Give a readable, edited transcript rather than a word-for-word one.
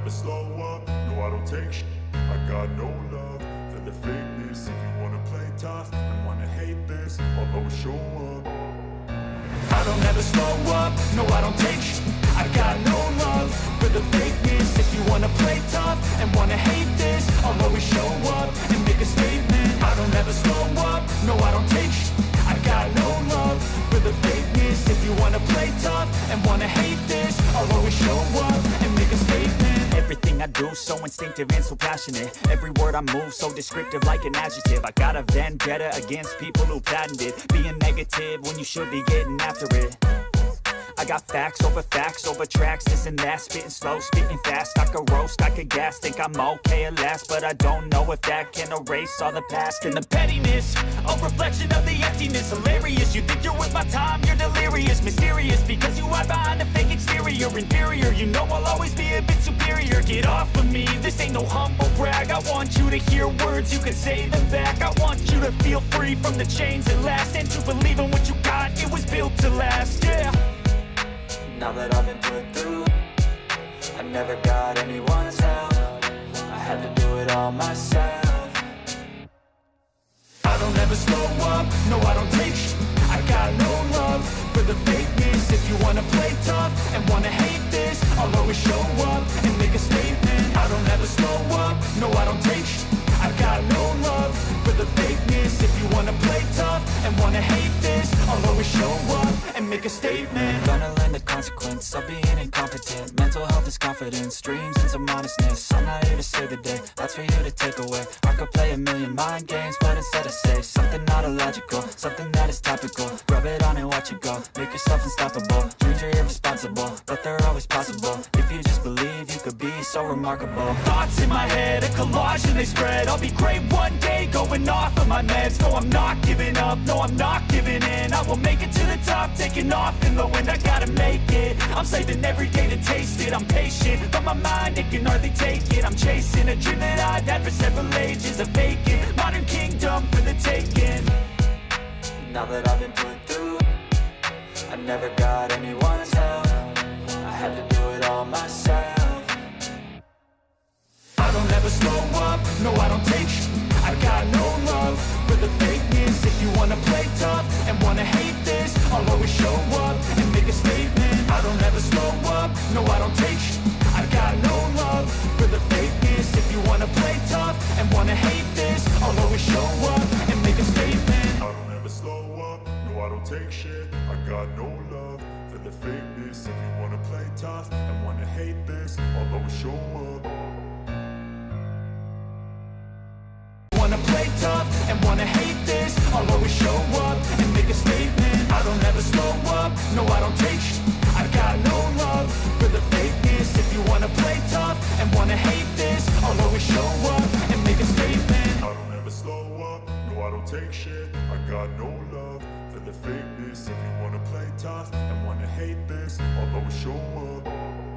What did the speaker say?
never slow up, no I don't take shit. I got no love for the fakeness. If you wanna play tough and wanna hate this, I'll always show up. I don't ever slow up, no I don't take shit. I got no love for the fakeness. If you wanna play tough and wanna hate this, I'll always show up and make a statement. I don't ever slow up, no I don't take shit. I got no love for the fakeness. If you wanna play tough and wanna hate this, I'll always show up and make a statement. Everything I do so instinctive and so passionate. Every word I move so descriptive like an adjective. I got a vendetta against people who patented being negative when you should be getting after it. I got facts over tracks, this and that. Spitting slow, spitting fast, I could roast, I could gas. Think I'm okay at last, but I don't know if that can erase all the past. And the pettiness, a reflection of the emptiness. Hilarious, you think you're with my time, you're delirious. Mysterious, because you hide behind a fake exterior. Inferior, you know I'll always be a bit superior. Get off of me, this ain't no humble brag. I want you to hear words, you can say them back. I want you to feel free from the chains that last, and to believe in what you got, it was built to last, yeah. Now that I've been put through, I never got anyone's help. I had to do it all myself. I don't ever slow up, no I don't take shit. I got no love for the fakeness. If you wanna play tough and wanna hate this, I'll always show up and make a statement. I don't ever slow up, no I don't take shit. I got no love for the fakeness. If you wanna play tough and wanna hate this, I'll always show up and make a statement. Gonna learn the consequence of being incompetent. Mental health is confidence, dreams and some honestness. I'm not here to save the day, that's for you to take away. I could play a million mind games, but instead I say something not illogical, something that is topical. Rub it on and watch it go, make yourself unstoppable. Dreams are irresponsible, but they're always possible. If you just believe, you could be so remarkable. Thoughts in my head, a collage and they spread. I'll be great one day, going off of my meds. No, I'm not giving up, no, I'm not giving in. I will make it to the top, taking off in the wind. I gotta make it, I'm saving every day to taste it. I'm patient, but my mind, it can hardly take it. I'm chasing a dream that I've had for several ages. A vacant, modern kingdom for the taking. Now that I've been put through, I never got anyone's help. I had to do it all myself. I don't ever slow up, no I don't take shit. I got no love for the fakeness. If you wanna play tough and wanna hate this, I'll always show up and make a statement. I don't ever slow up, no I don't take shit. I got no love for the fakeness. If you wanna play tough and wanna hate this, I'll always show up and make a statement. I don't ever slow up, no I don't take shit. I got no love for the fakeness. If you wanna play tough and wanna hate this, I'll always show up. Wanna play tough and wanna hate this, I'll always show up and make a statement. I don't ever slow up, no I don't take shit. I got no love for the fakeness. If you wanna play tough and wanna hate this, I'll always show up and make a statement. I don't ever slow up, no I don't take shit. I got no love for the fakeness. If you wanna play tough and wanna hate this, I'll always show up.